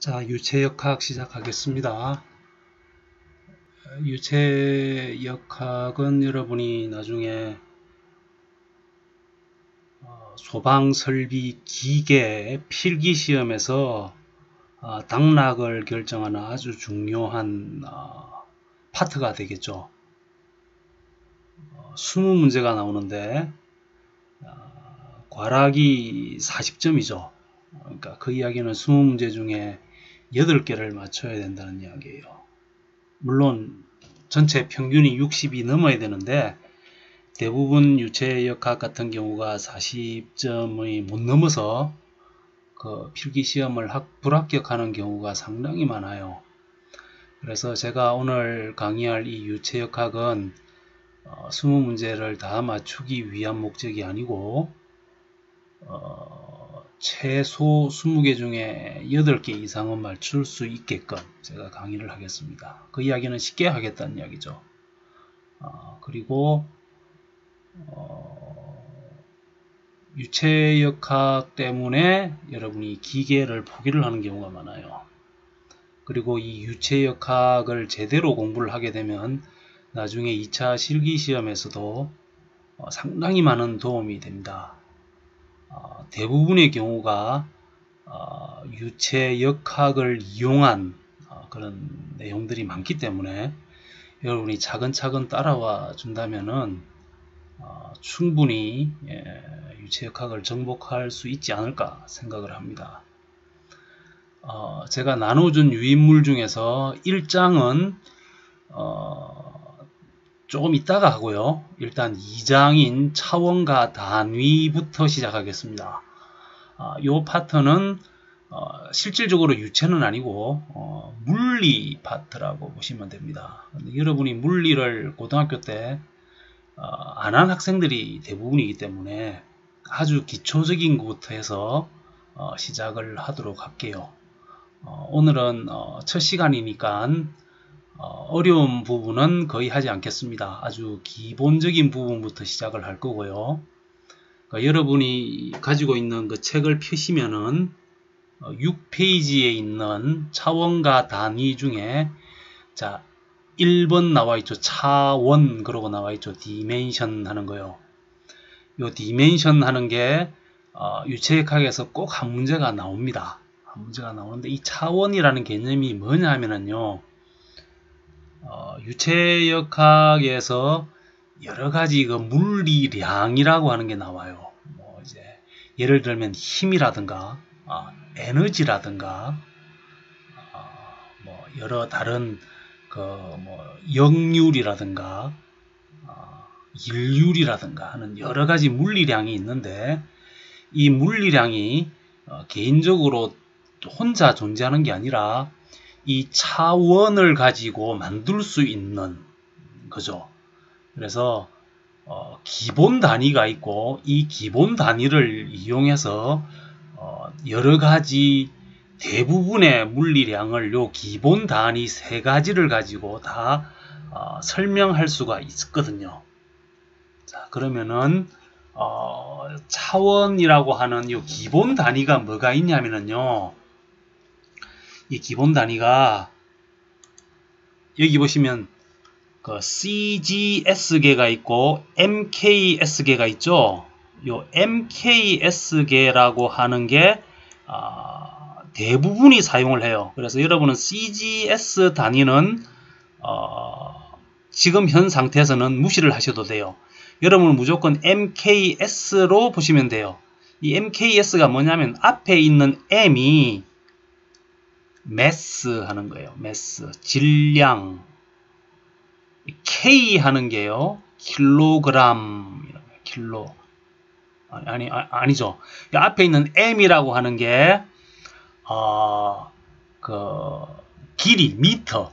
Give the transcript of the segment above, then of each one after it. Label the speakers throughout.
Speaker 1: 자, 유체역학 시작하겠습니다. 유체역학은 여러분이 나중에 소방설비 기계 필기시험에서 당락을 결정하는 아주 중요한 파트가 되겠죠. 20문제가 나오는데 괄하기 40점이죠. 그러니까 그 이야기는 20문제 중에 8개를 맞춰야 된다는 이야기예요. 물론 전체 평균이 60이 넘어야 되는데 대부분 유체역학 같은 경우가 40점이 못 넘어서 그 필기시험을 불합격하는 경우가 상당히 많아요. 그래서 제가 오늘 강의할 이 유체역학은 20문제를 다 맞추기 위한 목적이 아니고 최소 20개 중에 8개 이상은 맞출 수 있게끔 제가 강의를 하겠습니다. 그 이야기는 쉽게 하겠다는 이야기죠. 그리고 유체역학 때문에 여러분이 기계를 포기를 하는 경우가 많아요. 그리고 이 유체역학을 제대로 공부를 하게 되면 나중에 2차 실기시험에서도 상당히 많은 도움이 됩니다. 대부분의 경우가 유체역학을 이용한 그런 내용들이 많기 때문에 여러분이 차근차근 따라와 준다면은 충분히 유체역학을 정복할 수 있지 않을까 생각을 합니다. 제가 나눠준 유인물 중에서 1장은 조금 이따가 하고요. 일단 2장인 차원과 단위부터 시작하겠습니다. 이 파트는 실질적으로 유체는 아니고 물리 파트라고 보시면 됩니다. 여러분이 물리를 고등학교 때 안 한 학생들이 대부분이기 때문에 아주 기초적인 것부터 해서 시작을 하도록 할게요. 오늘은 첫 시간이니까 어려운 부분은 거의 하지 않겠습니다. 아주 기본적인 부분부터 시작을 할 거고요. 그러니까 여러분이 가지고 있는 그 책을 펴시면은 6페이지에 있는 차원과 단위 중에 자 1번 나와 있죠. 차원 그러고 나와 있죠. 디멘션 하는 거요. 요 디멘션 하는 게 유체역학에서 꼭 한 문제가 나옵니다. 한 문제가 나오는데 이 차원이라는 개념이 뭐냐 하면은요. 유체역학에서 여러가지 그 물리량이라고 하는 게 나와요. 뭐 이제 예를 들면 힘이라든가 에너지라든가 뭐 여러 다른 그 뭐 역률이라든가 일률이라든가 하는 여러가지 물리량이 있는데 이 물리량이 개인적으로 혼자 존재하는 게 아니라 이 차원을 가지고 만들 수 있는 거죠. 그래서 기본 단위가 있고 이 기본 단위를 이용해서 여러가지 대부분의 물리량을 요 기본 단위 3가지를 가지고 다 설명할 수가 있거든요. 자, 그러면은 차원이라고 하는 요 기본 단위가 뭐가 있냐면요. 이 기본 단위가 여기 보시면 그 CGS계가 있고 MKS계가 있죠. 요 MKS계라고 하는 게 대부분이 사용을 해요. 그래서 여러분은 CGS 단위는 지금 현 상태에서는 무시를 하셔도 돼요. 여러분은 무조건 MKS로 보시면 돼요. 이 MKS가 뭐냐면 앞에 있는 M이 매스 하는 거예요. 매스, 질량. K 하는 게요. 킬로그램, 킬로. 아니죠. 앞에 있는 M이라고 하는 게 그 길이, 미터.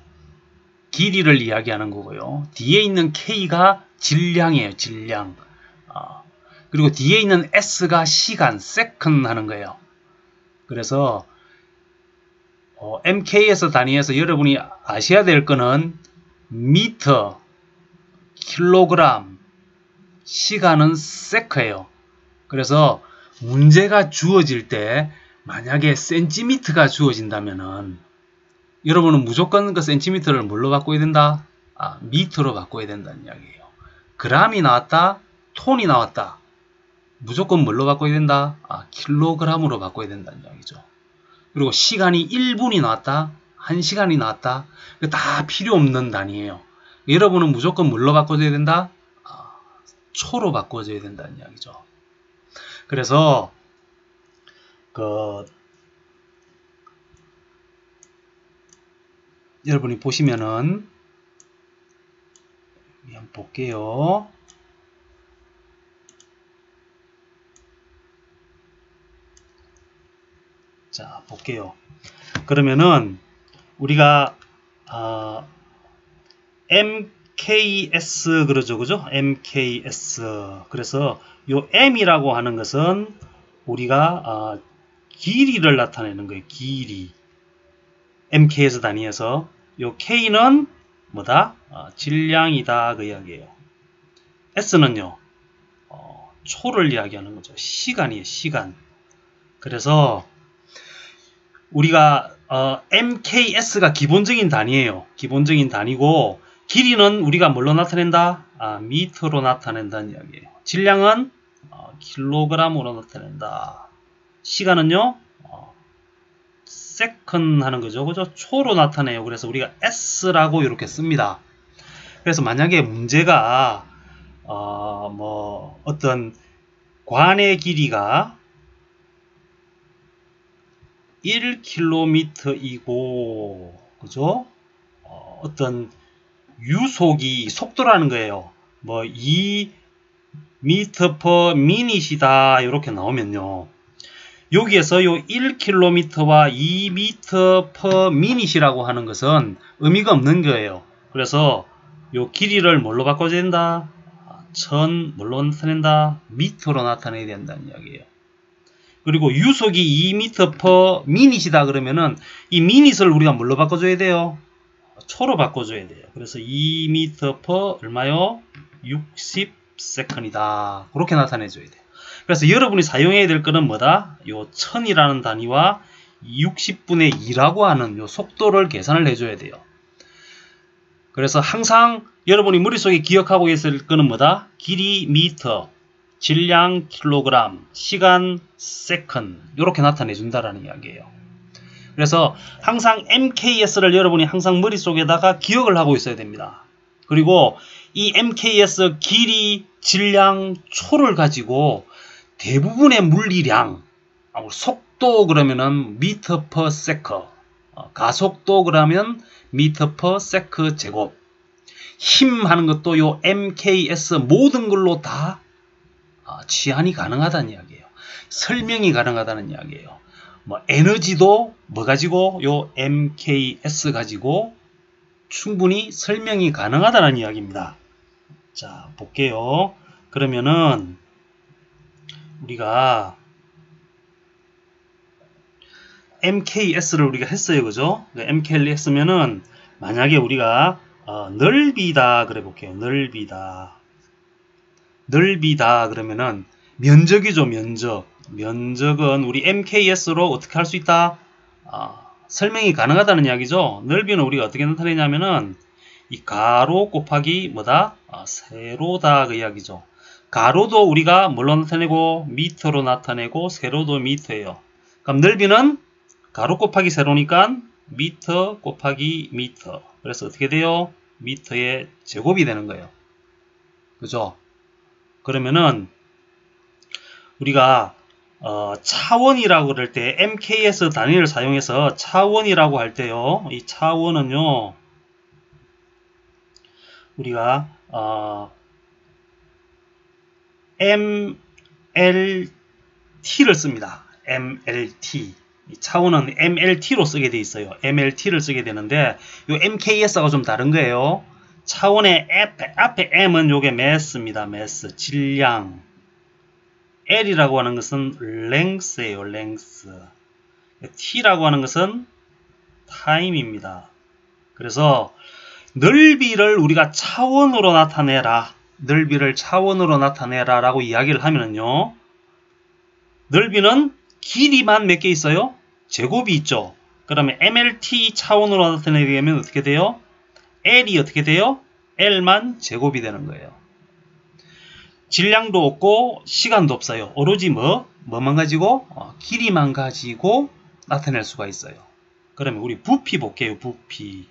Speaker 1: 길이를 이야기하는 거고요. 뒤에 있는 K가 질량이에요. 질량. 그리고 뒤에 있는 S가 시간, 세컨 하는 거예요. 그래서 MKS 단위에서 여러분이 아셔야 될 거는 미터, 킬로그램, 시간은 세크예요. 그래서 문제가 주어질 때 만약에 센티미터가 주어진다면은 여러분은 무조건 그 센티미터를 뭘로 바꿔야 된다? 미터로 바꿔야 된다는 이야기예요. 그람이 나왔다, 톤이 나왔다. 무조건 뭘로 바꿔야 된다? 킬로그램으로 바꿔야 된다는 이야기죠. 그리고 시간이 1분이 나왔다, 1시간이 나왔다. 다 필요 없는 단위예요. 여러분은 무조건 뭘로 바꿔줘야 된다? 초로 바꿔줘야 된다는 이야기죠. 그래서 여러분이 보시면은 한번 볼게요. 자, 볼게요. 그러면은 우리가 MKS 그러죠, 그죠? MKS. 그래서 요 M이라고 하는 것은 우리가 길이를 나타내는 거예요. 길이. MKS 단위에서 요 K는 뭐다? 질량이다 그 이야기예요. S는요, 초를 이야기하는 거죠. 시간이에요. 시간. 그래서 우리가 MKS가 기본적인 단위예요. 기본적인 단위고 길이는 우리가 뭘로 나타낸다? 미터로 나타낸다는 이야기예요. 질량은 킬로그램으로 나타낸다. 시간은요, 세컨 하는 거죠. 그죠? 초로 나타내요. 그래서 우리가 S라고 이렇게 씁니다. 그래서 만약에 문제가 어떤 관의 길이가 1km이고, 그죠? 어떤 유속이 속도라는 거예요. 2m/min이다 이렇게 나오면요. 여기에서 요 1km와 2m/min이라고 하는 것은 의미가 없는 거예요. 그래서 요 길이를 뭘로 바꿔줘야 된다? 뭘로 나타낸다? 미터로 나타내야 된다는 이야기예요. 그리고 유속이 2m/min이다 그러면은 이 미닛을 우리가 뭘로 바꿔줘야 돼요? 초로 바꿔줘야 돼요. 그래서 2m/ 얼마요? 60세컨이다. 그렇게 나타내줘야 돼요. 그래서 여러분이 사용해야 될 거는 뭐다? 요 1000이라는 단위와 60분의 2라고 하는 요 속도를 계산을 해줘야 돼요. 그래서 항상 여러분이 머릿속에 기억하고 있을 거는 뭐다? 길이 미터, 질량 킬로그램, 시간 세컨 이렇게 나타내 준다라는 이야기예요. 그래서 항상 MKS를 여러분이 항상 머릿속에다가 기억을 하고 있어야 됩니다. 그리고 이 MKS 길이, 질량, 초를 가지고 대부분의 물리량, 속도 그러면은 미터 퍼 세컨, 가속도 그러면 미터 퍼 세컨 제곱, 힘 하는 것도 요 MKS 모든 걸로 다 치환이 가능하다는 이야기예요. 설명이 가능하다는 이야기예요. 에너지도 뭐 가지고 요 MKS 가지고 충분히 설명이 가능하다는 이야기입니다. 자, 볼게요. 그러면은 우리가 MKS를 우리가 했어요. 그죠? MK를 했으면은 만약에 우리가 넓이다 그래 볼게요. 넓이다 그러면은 면적이죠. 면적은 우리 MKS로 어떻게 할 수 있다? 설명이 가능하다는 이야기죠. 넓이는 우리가 어떻게 나타내냐면은 이 가로 곱하기 뭐다? 세로다 그 이야기죠. 가로도 우리가 뭘로 나타내고 미터로 나타내고 세로도 미터예요. 그럼 넓이는 가로 곱하기 세로니까 미터 곱하기 미터. 그래서 어떻게 돼요? 미터의 제곱이 되는 거예요. 그죠? 그러면은 우리가 차원이라고 그럴 때 MKS 단위를 사용해서 차원이라고 할 때요. 이 차원은요. 우리가 MLT를 씁니다. MLT. 이 차원은 MLT로 쓰게 돼 있어요. MLT를 쓰게 되는데 요 MKS하고 좀 다른 거예요. 차원의 앞에 M은 요게 mass입니다. mass, 질량. L이라고 하는 것은 length예요. length. T라고 하는 것은 time입니다. 그래서 넓이를 우리가 차원으로 나타내라. 넓이를 차원으로 나타내라 라고 이야기를 하면은요. 넓이는 길이만 몇 개 있어요? 제곱이 있죠. 그러면 MLT 차원으로 나타내게 되면 어떻게 돼요? L이 어떻게 돼요? L만 제곱이 되는 거예요. 질량도 없고 시간도 없어요. 오로지 뭐만 가지고? 길이만 가지고 나타낼 수가 있어요. 그러면 우리 부피 볼게요. 부피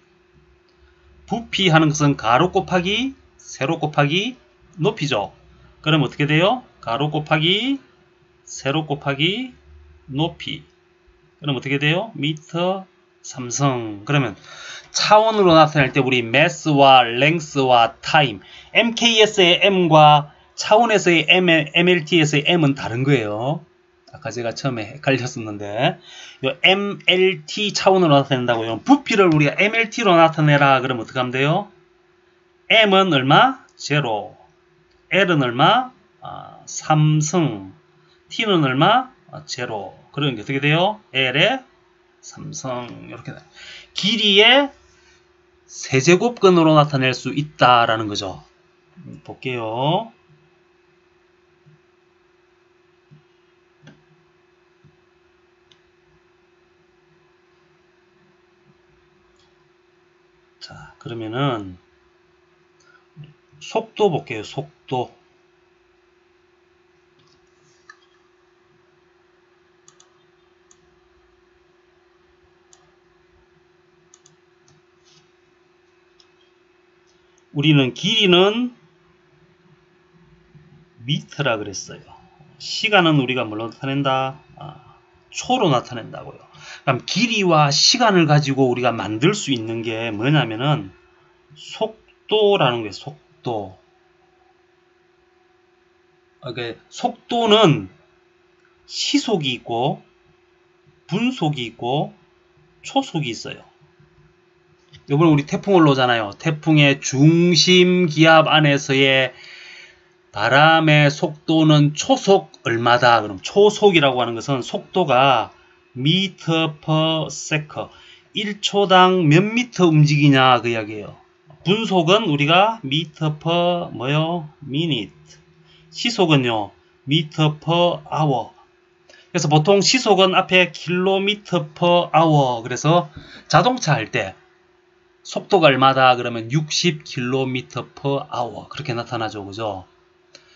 Speaker 1: 하는 것은 가로 곱하기 세로 곱하기 높이죠. 그럼 어떻게 돼요? 가로 곱하기 세로 곱하기 높이. 그럼 어떻게 돼요? 미터 삼성. 그러면 차원으로 나타낼 때 우리 mass와 length와 time, MKS의 M과 차원에서의 MLT에서의 M은 다른 거예요. 아까 제가 처음에 헷갈렸었는데 요 MLT 차원으로 나타낸다고요. 부피를 우리가 MLT로 나타내라 그러면 어떻게 하면 돼요? M은 얼마? 0. L은 얼마? 3승. T는 얼마? 0. 그러니까 어떻게 돼요? L의 3승. 이렇게 돼요. 길이의 세제곱근으로 나타낼 수 있다라는 거죠. 볼게요. 자, 그러면은 속도 볼게요. 속도. 우리는 길이는 미터라 그랬어요. 시간은 우리가 뭘로 나타낸다? 초로 나타낸다고요. 그럼 길이와 시간을 가지고 우리가 만들 수 있는 게 뭐냐면은 속도라는 거예요. 속도. 속도는 시속이 있고 분속이 있고 초속이 있어요. 이번에 우리 태풍을 놓잖아요. 태풍의 중심 기압 안에서의 바람의 속도는 초속 얼마다? 그럼 초속이라고 하는 것은 속도가 미터 per second 1초당 몇 미터 움직이냐 그 이야기예요. 분속은 우리가 미터 per 뭐요? minute. 시속은요 미터 per hour. 그래서 보통 시속은 앞에 킬로미터 per hour. 그래서 자동차 할 때 속도가 얼마다? 그러면 60km per hour. 그렇게 나타나죠. 그죠?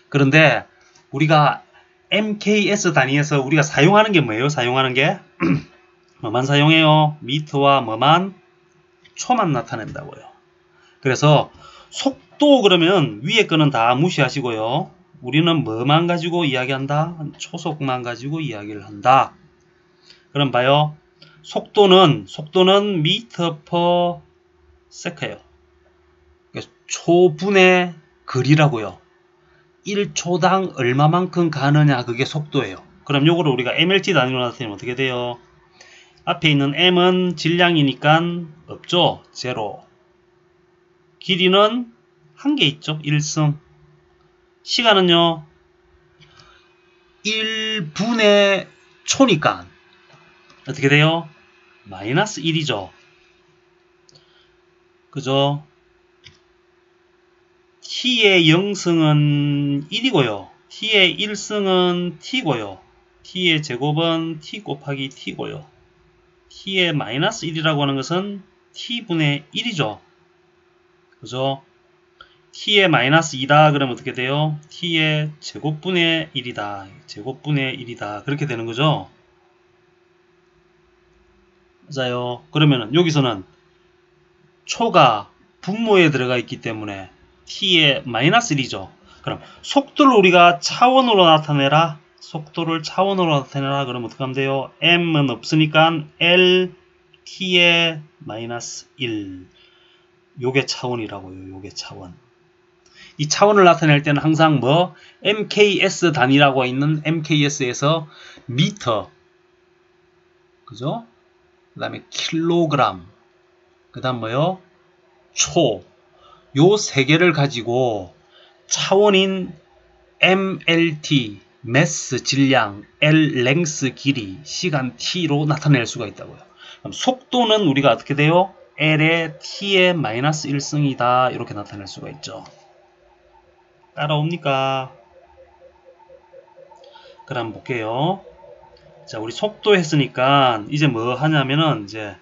Speaker 1: 그런데 우리가 MKS 단위에서 우리가 사용하는 게 뭐예요? 사용하는 게 뭐만 사용해요? 미터와 뭐만? 초만 나타낸다고요. 그래서 속도 그러면 위에 거는 다 무시하시고요. 우리는 뭐만 가지고 이야기한다? 초속만 가지고 이야기를 한다. 그럼 봐요. 속도는 미터 per second예요. 초분의 거리라고요. 1초당 얼마만큼 가느냐 그게 속도예요. 그럼 요거를 우리가 MLT 단위로 나타내면 어떻게 돼요? 앞에 있는 M은 질량이니까 없죠? 0. 길이는 한 개 있죠? 1승. 시간은요? 1분의 초니까 어떻게 돼요? 마이너스 1이죠. 그죠? t의 0승은 1이고요. t의 1승은 t고요. t의 제곱은 t 곱하기 t고요. t의 마이너스 1이라고 하는 것은 t분의 1이죠. 그죠? t의 마이너스 2다 그러면 어떻게 돼요? t의 제곱분의 1이다. 제곱분의 1이다. 그렇게 되는 거죠. 맞아요. 그러면은 여기서는 초가 분모에 들어가 있기 때문에 t의 마이너스 1이죠. 그럼 속도를 우리가 차원으로 나타내라. 속도를 차원으로 나타내라. 그러면 어떻게 하면 돼요? m은 없으니까 l t의 마이너스 1. 요게 차원이라고요. 요게 차원. 이 차원을 나타낼 때는 항상 뭐 MKS 단위라고 있는 MKS에서 미터, 그죠? 그 다음에 킬로그램, 그 다음 뭐요? 초. 요 세 개를 가지고 차원인 MLT, 매스 질량, L 랭스 길이, 시간 T로 나타낼 수가 있다고요. 그럼 속도는 우리가 어떻게 돼요? L의 T의 마이너스 1승이다. 이렇게 나타낼 수가 있죠. 따라옵니까? 그럼 볼게요. 자, 우리 속도 했으니까 이제 뭐 하냐면은 이제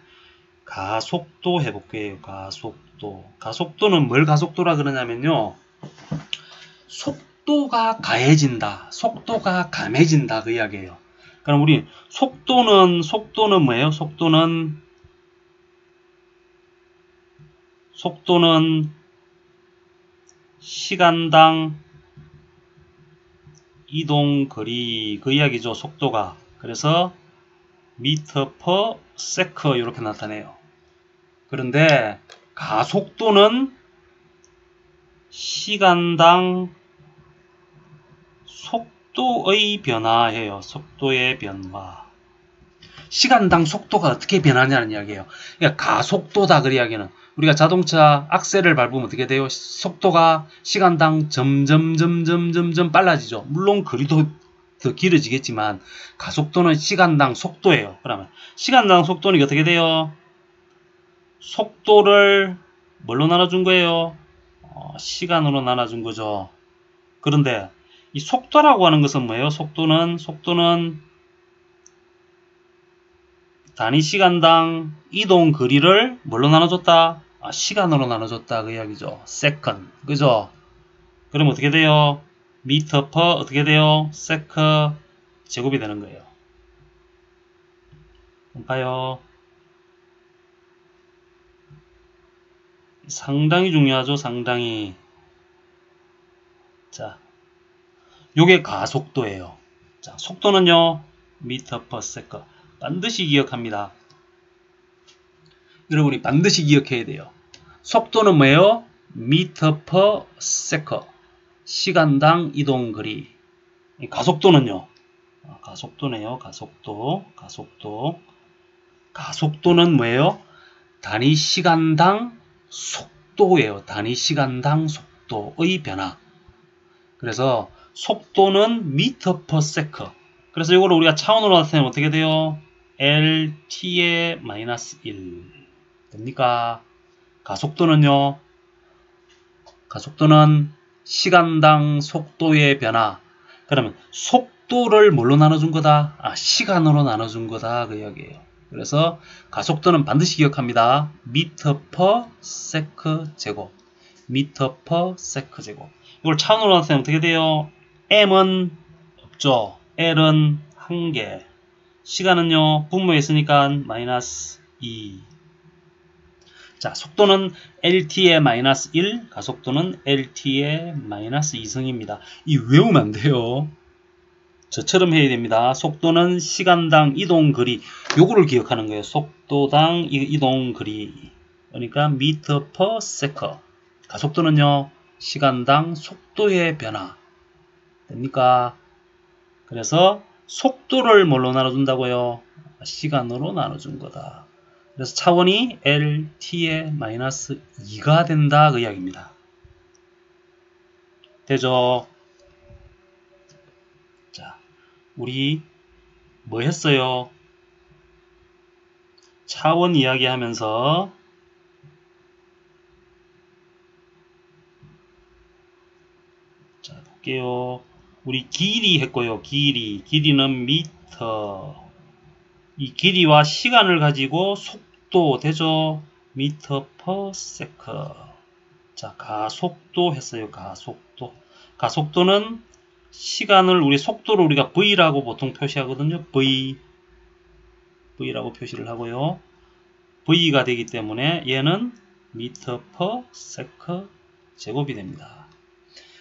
Speaker 1: 가속도 해볼게요. 가속도. 가속도는 뭘 가속도라 그러냐면요. 속도가 가해진다. 속도가 감해진다. 그 이야기예요. 그럼 우리 속도는 뭐예요? 속도는 시간당 이동거리 그 이야기죠. 속도가. 그래서 미터 퍼 세커 이렇게 나타내요. 그런데 가속도는 시간당 속도의 변화예요. 속도의 변화. 시간당 속도가 어떻게 변하냐는 이야기예요. 그러니까 가속도다 그 이야기는 우리가 자동차 악셀을 밟으면 어떻게 돼요? 속도가 시간당 점점 빨라지죠. 물론 거리도 더 길어지겠지만 가속도는 시간당 속도예요. 그러면 시간당 속도는 어떻게 돼요? 속도를 뭘로 나눠준 거예요? 시간으로 나눠준 거죠. 그런데 이 속도라고 하는 것은 뭐예요? 속도는 단위 시간당 이동 거리를 뭘로 나눠줬다? 시간으로 나눠줬다 그 이야기죠. second. 그죠? 그럼 어떻게 돼요? 미터 퍼 어떻게 돼요? 세커 제곱이 되는 거예요. 봐요. 상당히 중요하죠. 상당히. 자, 요게 가속도예요. 자, 속도는요. 미터 퍼 세커. 반드시 기억합니다. 여러분이 반드시 기억해야 돼요. 속도는 뭐예요? 미터 퍼 세커. 시간당 이동거리. 가속도는요. 가속도네요. 가속도는 뭐예요? 단위 시간당 속도예요. 단위 시간당 속도의 변화. 그래서 속도는 미터 퍼 세커. 그래서 이걸 우리가 차원으로 나타내면 어떻게 돼요? LT의 마이너스 1 됩니까? 가속도는요. 가속도는 시간당 속도의 변화. 그러면 속도를 뭘로 나눠준 거다? 시간으로 나눠준 거다. 그 이야기예요. 그래서 가속도는 반드시 기억합니다. 미터 퍼 세커 제곱. 미터 퍼 세커 제곱. 이걸 차원으로 나타내면 어떻게 돼요? M은 없죠. L은 1개. 시간은요. 분모에 있으니까 마이너스 2. 자, 속도는 LT의 마이너스 1, 가속도는 LT의 마이너스 2승입니다. 이 외우면 안 돼요. 저처럼 해야 됩니다. 속도는 시간당 이동거리. 요거를 기억하는 거예요. 속도당 이동거리. 그러니까 미터 퍼 세커. 가속도는요. 시간당 속도의 변화. 됩니까? 그래서 속도를 뭘로 나눠준다고요? 시간으로 나눠준 거다. 그래서 차원이 LT의 마이너스 2가 된다 그 이야기입니다. 되죠? 자, 우리 뭐 했어요? 차원 이야기하면서 자, 볼게요. 우리 길이 했고요. 길이는 미터. 이 길이와 시간을 가지고 속도 되죠? 미터 퍼 세커. 자, 가속도 했어요. 가속도는 시간을 우리 속도를 우리가 V라고 보통 표시하거든요. V라고 표시를 하고요. V가 되기 때문에 얘는 미터 퍼 세커 제곱이 됩니다.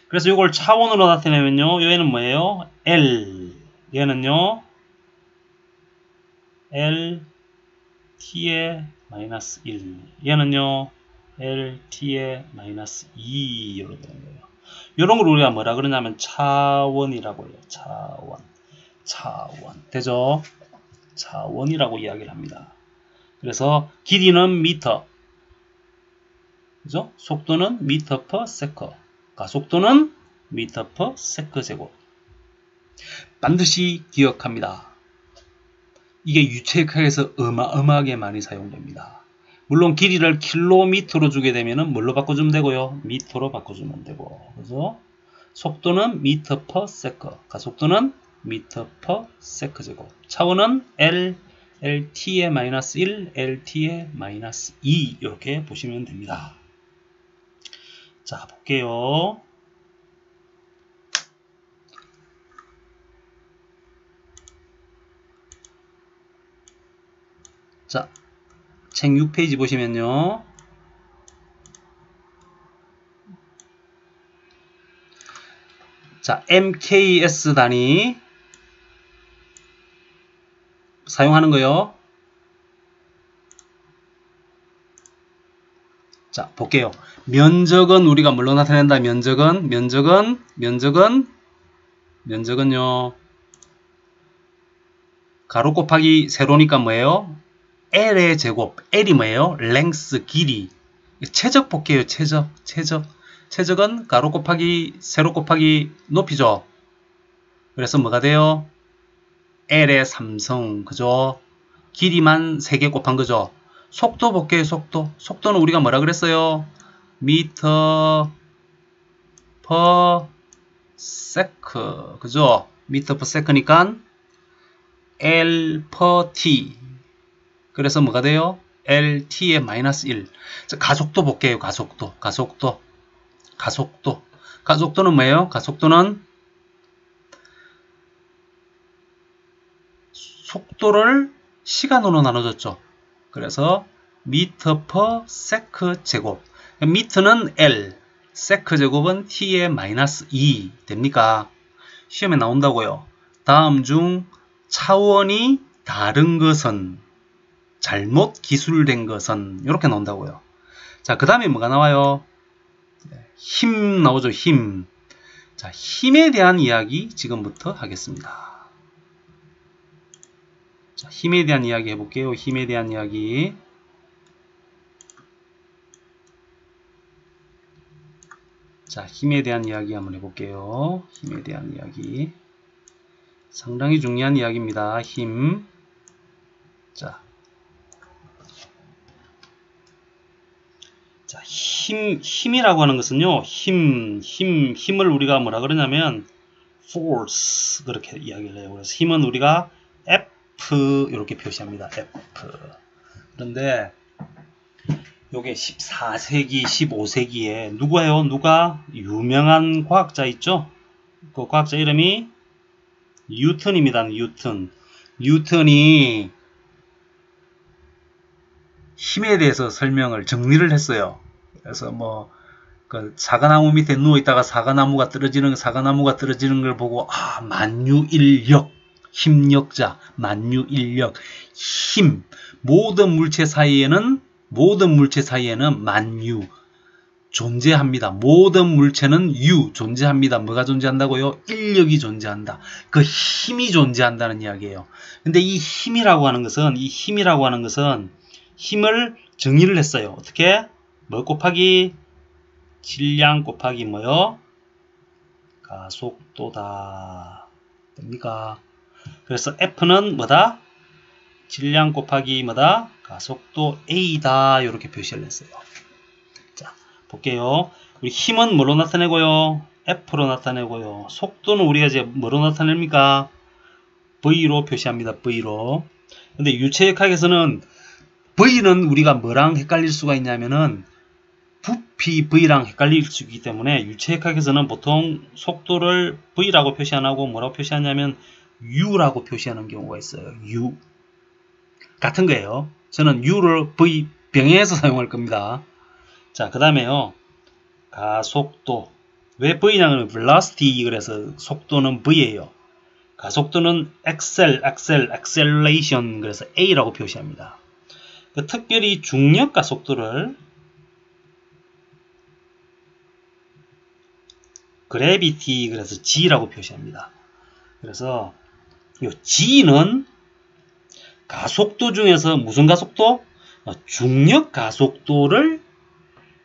Speaker 1: 그래서 이걸 차원으로 나타내면요. 얘는 뭐예요? L. 얘는요. LT의 마이너스 1. 얘는요. LT의 마이너스 2. 이렇게 되는 거예요. 이런 걸 우리가 뭐라 그러냐면 차원이라고 해요. 차원. 되죠? 차원이라고 이야기를 합니다. 그래서 길이는 미터. 그죠? 속도는 미터 퍼 세커. 가속도는 미터 퍼 세커 제곱. 반드시 기억합니다. 이게 유체역학에서 어마어마하게 많이 사용됩니다. 물론 길이를 킬로미터로 주게 되면은 뭘로 바꿔주면 되고요? 미터로 바꿔주면 되고. 그죠? 속도는 미터 퍼 세커. 가속도는 미터 퍼 세크 제곱. 차원은 L, LT의 마이너스 1, LT의 마이너스 2 이렇게 보시면 됩니다. 자, 볼게요. 자, 책 6페이지 보시면요. 자, MKS 단위 사용하는 거요. 자, 볼게요. 면적은 우리가 뭘로 나타낸다? 면적은요. 가로 곱하기 세로니까 뭐예요? L의 제곱. L이 뭐예요? length, 길이. 최적 볼게요. 최적은 가로 곱하기 세로 곱하기 높이죠. 그래서 뭐가 돼요? L의 3성. 그죠? 길이만 3개 곱한 거죠. 속도 볼게요. 속도는 우리가 뭐라 그랬어요? 미터 퍼 세크. 그죠? 미터 퍼 세크니까 L per T. 그래서 뭐가 돼요? LT의 마이너스 1. 자, 가속도 볼게요. 가속도는 뭐예요? 가속도는 속도를 시간으로 나눠줬죠. 그래서 미터 퍼 세크 제곱. 미터는 L, 세크 제곱은 T의 마이너스 2 됩니까? 시험에 나온다고요. 다음 중 차원이 다른 것은, 잘못 기술된 것은 이렇게 나온다고요. 자, 그 다음에 뭐가 나와요? 힘 나오죠. 힘. 자, 힘에 대한 이야기 지금부터 하겠습니다. 자, 힘에 대한 이야기 해볼게요. 힘에 대한 이야기. 자, 힘에 대한 이야기 한번 해볼게요. 힘에 대한 이야기. 상당히 중요한 이야기입니다. 힘. 자, 힘이라고 하는 것은요, 힘을 우리가 뭐라 그러냐면, force, 그렇게 이야기를 해요. 그래서 힘은 우리가 F, 이렇게 표시합니다. F. 그런데, 요게 14세기, 15세기에, 누가 유명한 과학자 있죠? 그 과학자 이름이 뉴턴입니다. 뉴턴이 힘에 대해서 설명을, 정리를 했어요. 그래서 뭐, 그 사과나무 밑에 누워있다가 사과나무가 떨어지는 걸 보고, 아, 만유인력, 힘력자, 만유인력, 힘. 모든 물체 사이에는 만유 존재합니다. 모든 물체는 존재합니다. 뭐가 존재한다고요? 인력이 존재한다. 그 힘이 존재한다는 이야기예요. 근데 이 힘이라고 하는 것은 힘을 정의를 했어요. 어떻게? 뭐 곱하기 질량 곱하기 뭐요? 가속도다. 됩니까? 그래서 F는 뭐다? 질량 곱하기 뭐다? 가속도 A다. 이렇게 표시를 했어요. 자, 볼게요. 우리 힘은 뭐로 나타내고요? F로 나타내고요. 속도는 우리가 이제 뭐로 나타냅니까? V로 표시합니다. V로. 근데 유체역학에서는 V는 우리가 뭐랑 헷갈릴 수가 있냐면은 부피 V랑 헷갈릴 수 있기 때문에 유체역학에서는 보통 속도를 V라고 표시 안 하고 뭐라고 표시하냐면 U라고 표시하는 경우가 있어요. U. 같은 거예요. 저는 U를 V 병행해서 사용할 겁니다. 자, 그 다음에요. 가속도. 왜 V냐면 velocity, 그래서 속도는 V예요. 가속도는 acceleration, 그래서 A라고 표시합니다. 그 특별히 중력 가속도를 gravity, 그래서 G라고 표시합니다. 그래서 이 G는 가속도 중에서 무슨 가속도? 중력 가속도를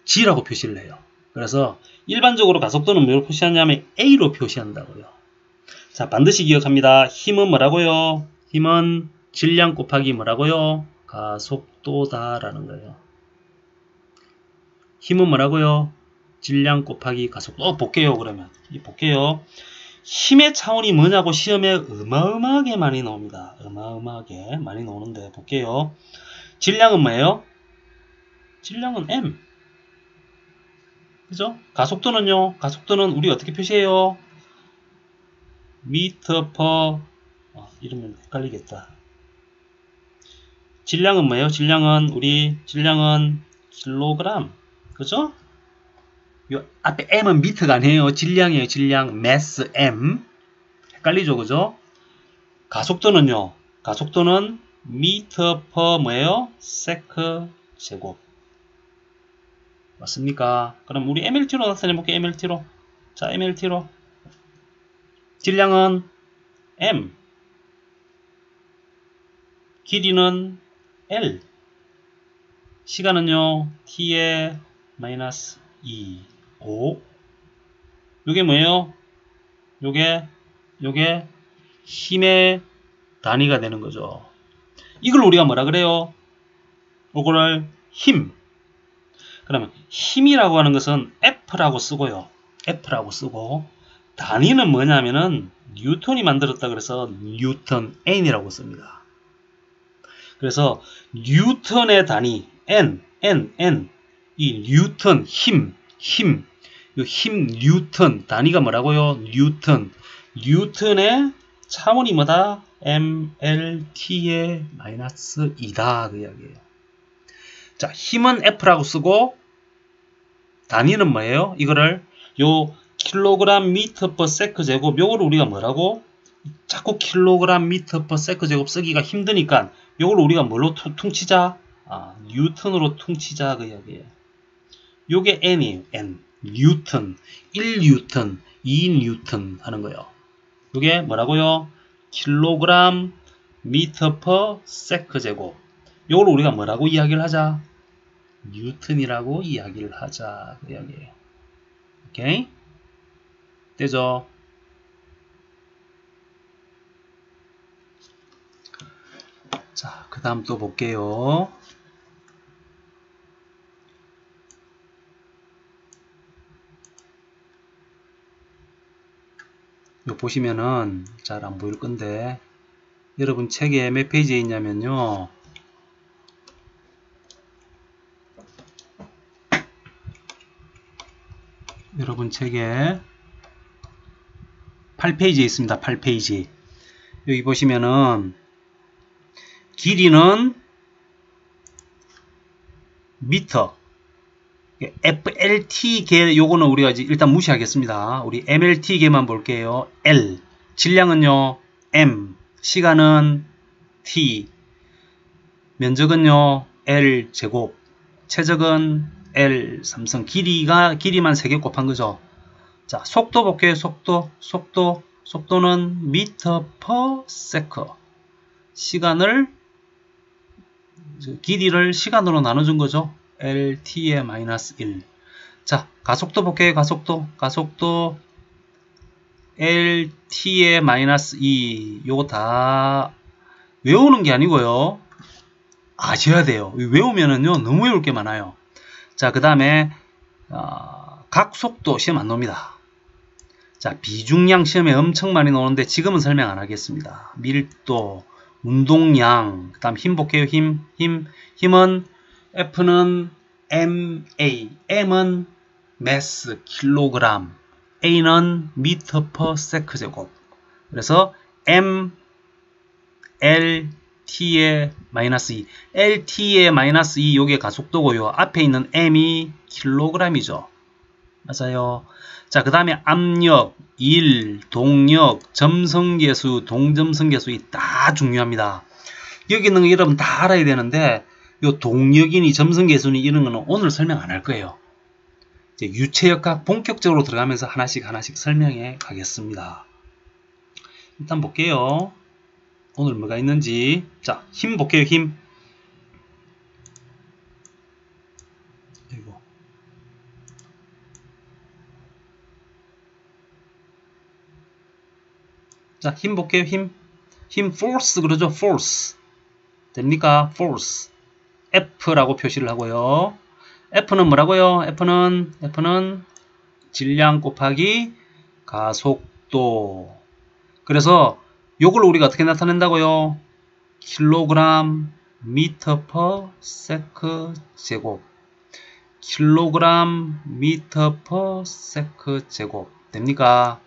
Speaker 1: G라고 표시를 해요. 그래서 일반적으로 가속도는 뭐로 표시하냐면 A로 표시한다고요. 자, 반드시 기억합니다. 힘은 뭐라고요? 힘은 질량 곱하기 뭐라고요? 가속도다라는 거예요. 힘은 뭐라고요? 질량 곱하기 가속도. 볼게요, 그러면. 볼게요. 힘의 차원이 뭐냐고 시험에 어마어마하게 많이 나옵니다. 어마어마하게 많이 나오는데 볼게요. 질량은 뭐예요? 질량은 m. 그죠? 가속도는요? 가속도는 우리 어떻게 표시해요? 미터 퍼 이러면 헷갈리겠다. 질량은 뭐예요? 질량은 질량은 킬로그램. 그죠? 요 앞에 m은 미터가 아니에요. 질량이에요. 질량. mass m. 헷갈리죠? 그죠? 가속도는요. 가속도는 미터 퍼 뭐예요? 세크 제곱. 맞습니까? 그럼 우리 mlt로 나타내볼게요. mlt로. 자, mlt로. 질량은 m. 길이는 l. 시간은요. t의 마이너스 2, 5. 요게 뭐예요? 요게 힘의 단위가 되는 거죠. 이걸 우리가 뭐라 그래요? 요거를 힘. 그러면 힘이라고 하는 것은 F라고 쓰고요. F라고 쓰고 단위는 뭐냐면은 뉴턴이 만들었다 그래서 뉴턴 N이라고 씁니다. 그래서 뉴턴의 단위 N 이 뉴턴 힘 뉴턴 단위가 뭐라고요? 뉴턴의 차원이 뭐다? mlt의 마이너스 2다 그 이야기예요. 자, 힘은 F라고 쓰고 단위는 뭐예요? 이거를 요 킬로그램 미터 퍼 세크 제곱 요걸 우리가 뭐라고? 자꾸 킬로그램 미터 퍼 세크 제곱 쓰기가 힘드니까 요걸 우리가 뭘로 퉁치자? 뉴턴으로 퉁치자 그 이야기예요. 요게 n이에요. n. 뉴턴. 1뉴턴, 2뉴턴 하는 거예요. 요게 뭐라고요? 킬로그램 미터 퍼 세크 제곱. 요걸 우리가 뭐라고 이야기를 하자? 뉴턴이라고 이야기를 하자 그 이야기예요. 오케이? 되죠? 자, 그 다음 또 볼게요. 요 보시면은 잘 안 보일 건데 여러분 책에 몇 페이지에 있냐면요. 여러분 책에 8페이지에 있습니다. 8페이지. 여기 보시면은 길이는 미터 FLT계 요거는 우리가 일단 무시하겠습니다. 우리 MLT계만 볼게요. L 질량은요 M 시간은 T 면적은요 L 제곱 최적은 L 삼성 길이만 3개 곱한 거죠. 자, 속도 볼게요. 속도는 미터 퍼 세컨 시간을 길이를 시간으로 나눠준 거죠. LT의 마이너스 1. 자, 가속도 볼게요. 가속도 LT의 마이너스 2. 요거 다 외우는 게 아니고요. 아셔야 돼요. 외우면은요 너무 외울 게 많아요. 자, 그 다음에 각속도 시험 안 나옵니다. 자, 비중량 시험에 엄청 많이 나오는데 지금은 설명 안 하겠습니다. 밀도, 운동량, 그 다음 힘 볼게요. 힘은 F는 MA, M은 mass, 킬로그램, A는 미터 퍼 세크 제곱. 그래서 M, L, T의 마이너스 2. LT의 마이너스 2, 요게 가속도고요. 앞에 있는 M이 킬로그램이죠. 맞아요. 자, 그 다음에 압력, 일, 동력, 점성계수, 동점성계수 다 중요합니다. 여기 있는 거 여러분 다 알아야 되는데 요 동력이니 점성계수니 이런 거는 오늘 설명 안 할 거예요. 이제 유체역학 본격적으로 들어가면서 하나씩 설명해 가겠습니다. 일단 볼게요. 오늘 뭐가 있는지. 자, 힘 볼게요. 힘. 이거. 자, 힘 볼게요. 힘 force 그러죠. force. 됩니까? force. F라고 표시를 하고요. F는 뭐라고요? F는 질량 곱하기 가속도 속도. 그래서 요걸 우리가 어떻게 나타낸다고요? 킬로그램 미터 퍼 세크 제곱. 킬로그램 미터 퍼 세크 제곱. 됩니까?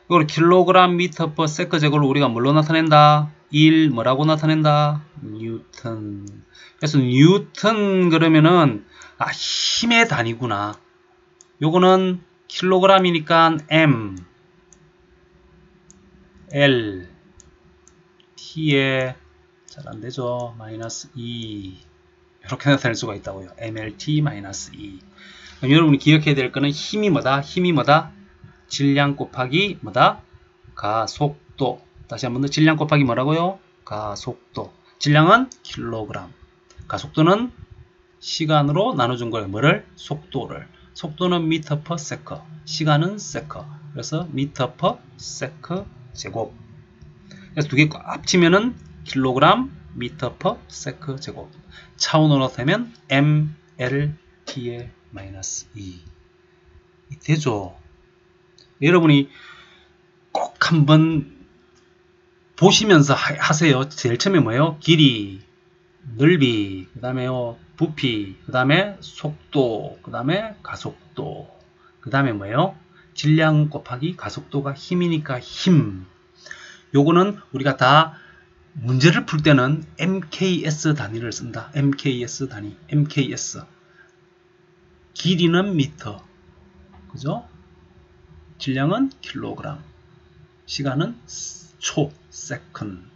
Speaker 1: 이걸 킬로그램 미터 퍼 세크 제곱을 우리가 뭘로 나타낸다? 1 뭐라고 나타낸다? 뉴턴. 그래서 뉴턴 그러면은 힘의 단위구나. 요거는 킬로그램이니까 M L T에 잘 안되죠. 마이너스 2 이렇게 나타낼 수가 있다고요. MLT 마이너스 2. 그럼 여러분이 기억해야 될 거는 힘이 뭐다? 힘이 뭐다? 질량 곱하기 뭐다? 가속도. 다시 한 번 더 질량 곱하기 뭐라고요? 가속도. 질량은 킬로그램. 가속도는 시간으로 나눠준 거예요. 뭐를? 속도를. 속도는 미터 퍼 세커. 시간은 세커. 그래서 미터 퍼 세커 제곱. 그래서 두 개 합치면은 킬로그램 미터 퍼 세커 제곱. 차원으로 되면 MLT의 마이너스 2. 되죠? 여러분이 꼭 한번 보시면서 하세요. 제일 처음에 뭐예요? 길이, 넓이, 그 다음에 부피, 그 다음에 속도, 그 다음에 가속도, 그 다음에 뭐예요? 질량 곱하기 가속도가 힘이니까 힘. 요거는 우리가 다 문제를 풀 때는 MKS 단위를 쓴다. MKS 단위, MKS. 길이는 미터, 그죠? 질량은 킬로그램, 시간은 초, 세컨.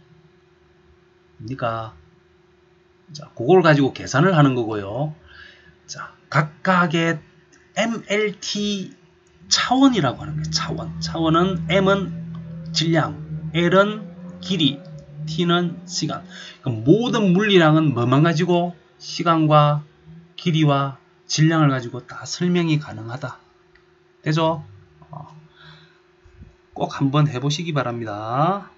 Speaker 1: 그러니까 자, 그걸 가지고 계산을 하는 거고요. 자, 각각의 MLT 차원이라고 하는 거예요. 차원. 차원은 M은 질량, L은 길이, T는 시간. 그러니까 모든 물리량은 뭐만 가지고? 시간과 길이와 질량을 가지고 다 설명이 가능하다. 되죠? 꼭 한번 해보시기 바랍니다.